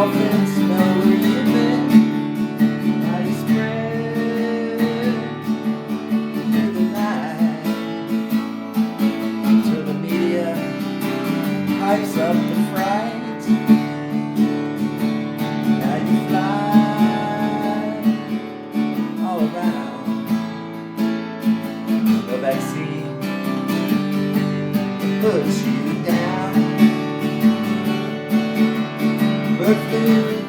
dolphins know where you've been. Now you spread through the night till the media hypes up the fright. Now you fly all around. No vaccine puts you down. Bird flu